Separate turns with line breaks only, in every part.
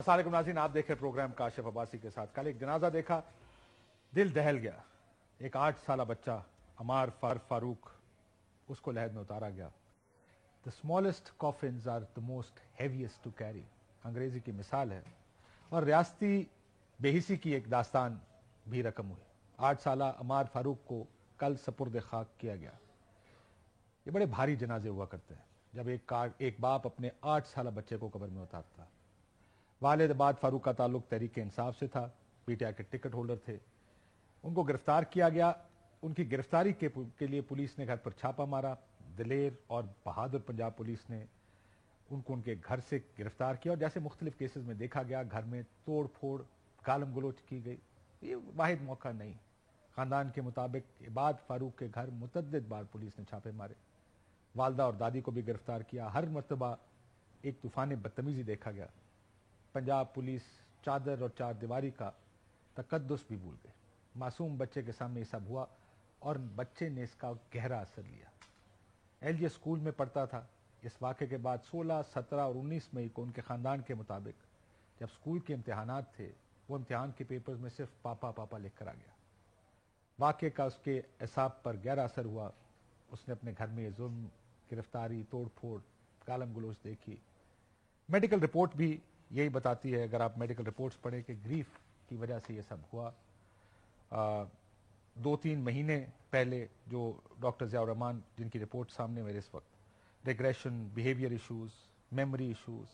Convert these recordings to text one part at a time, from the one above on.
अस्सलाम वालेकुम नाज़रीन, आप देख रहे प्रोग्राम काशिफ अब्बासी के साथ। कल एक जनाजा देखा, दिल दहल गया। एक 8 साल बच्चा अमार फारूक, उसको लहद में उतारा गया। The smallest coffins are the most heaviest to carry, अंग्रेजी की मिसाल है। और रियासती बेहिसी की एक दास्तान भी रकम हुई। 8 साल अमार फारूक को कल सपुर्द खाक किया गया। ये बड़े भारी जनाजे हुआ करते हैं जब एक बाप अपने 8 साल बच्चे को कब्र में उतारता। वालिद अबाद फारूक का ताल्लुक तहरीक इंसाफ से था, पीटीआई के टिकट होल्डर थे। उनको गिरफ्तार किया गया। उनकी गिरफ्तारी के लिए पुलिस ने घर पर छापा मारा। दिलेर और बहादुर पंजाब पुलिस ने उनको उनके घर से गिरफ्तार किया और जैसे मुख्तलिफ केसेस में देखा गया, घर में तोड़ फोड़ गालम गलोच की गई। ये वाहिद मौका नहीं। खानदान के मुताबिक इबाद फारूक के घर मुतअद्दिद बार पुलिस ने छापे मारे। वालदा और दादी को भी गिरफ्तार किया। हर मरतबा एक तूफान बदतमीजी देखा गया। पंजाब पुलिस चादर और चार दीवारी का तकद्दुस भी भूल गए। मासूम बच्चे के सामने ये सब हुआ और बच्चे ने इसका गहरा असर लिया। एलजे स्कूल में पढ़ता था। इस वाक़े के बाद 16, 17 और 19 मई को उनके ख़ानदान के मुताबिक जब स्कूल के इम्तिहानात थे, वो इम्तिहान के पेपर्स में सिर्फ पापा पापा लिख कर आ गया। वाक़े का उसके एसाब पर गहरा असर हुआ। उसने अपने घर में जुल्म, गिरफ्तारी, तोड़ फोड़, गालम गलोच देखी। मेडिकल रिपोर्ट भी यही बताती है, अगर आप मेडिकल रिपोर्ट्स पढ़ें, कि ग्रीफ की वजह से ये सब हुआ। 2-3 महीने पहले जो डॉक्टर ज़ियाउर रहमान, जिनकी रिपोर्ट सामने मेरे इस वक्त, regression, behaviour issues, memory issues,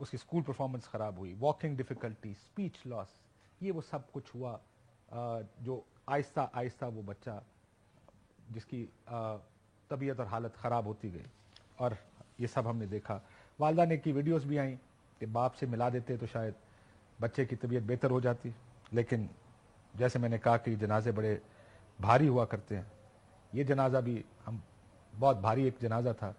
उसकी स्कूल परफॉर्मेंस ख़राब हुई, वॉकिंग डिफ़िकल्टी, स्पीच लॉस, ये वो सब कुछ हुआ। जो आहिस्ता आहिस्ता वो बच्चा, जिसकी तबीयत और हालत ख़राब होती गई, और ये सब हमने देखा। वालदा ने की वीडियोस भी आई कि बाप से मिला देते तो शायद बच्चे की तबीयत बेहतर हो जाती, लेकिन जैसे मैंने कहा कि जनाजे बड़े भारी हुआ करते हैं। ये जनाजा भी हम बहुत भारी एक जनाजा था।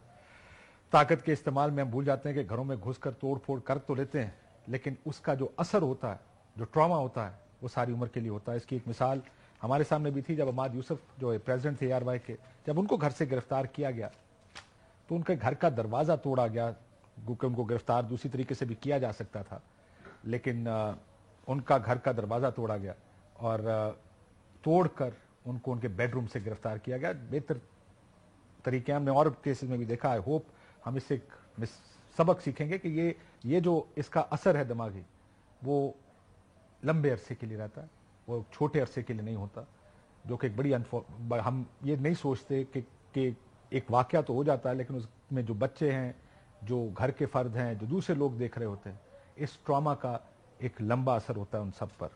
ताकत के इस्तेमाल में हम भूल जाते हैं कि घरों में घुसकर तोड़ फोड़ कर तो लेते हैं, लेकिन उसका जो असर होता है, जो ट्रॉमा होता है, वो सारी उम्र के लिए होता है। इसकी एक मिसाल हमारे सामने भी थी जब अहमद यूसुफ, जो प्रेसिडेंट थे ARY के, जब उनको घर से गिरफ्तार किया गया तो उनके घर का दरवाज़ा तोड़ा गया, क्योंकि उनको गिरफ्तार दूसरी तरीके से भी किया जा सकता था, लेकिन उनका घर का दरवाज़ा तोड़ा गया और तोड़कर उनको उनके बेडरूम से गिरफ्तार किया गया। बेहतर तरीके हमने और केसेस में भी देखा। आई होप हम इससे एक सबक सीखेंगे कि ये जो इसका असर है दिमागी, वो लंबे अरसे के लिए रहता है, वो छोटे अरसे के लिए नहीं होता। जो कि एक बड़ी हम ये नहीं सोचते कि एक वाक़या तो हो जाता है, लेकिन उसमें जो बच्चे हैं, जो घर के फर्द हैं, जो दूसरे लोग देख रहे होते हैं, इस ट्रॉमा का एक लंबा असर होता है उन सब पर।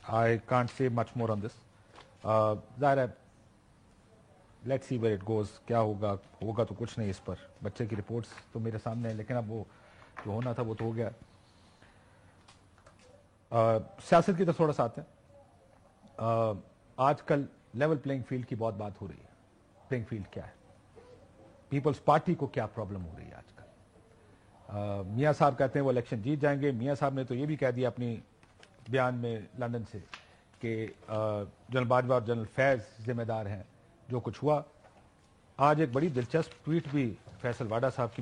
I can't say much more on this. ज़ाहिर है, let's see where it goes. क्या होगा तो कुछ नहीं। इस पर बच्चे की रिपोर्ट्स तो मेरे सामने है, लेकिन अब वो जो होना था वो तो हो गया। सियासत की तरफ थोड़ा सा आते हैं। आजकल लेवल प्लेइंग फील्ड की बहुत बात हो रही है। प्लेइंग फील्ड क्या है? पीपल्स पार्टी को क्या प्रॉब्लम हो रही है आजकल? मियाँ साहब कहते हैं वो इलेक्शन जीत जाएंगे। मियाँ साहब ने तो ये भी कह दिया अपनी बयान में लंदन से कि जनरल बाजवा और जनरल फैज़ जिम्मेदार हैं जो कुछ हुआ। आज एक बड़ी दिलचस्प ट्वीट भी फैसल वाडा साहब की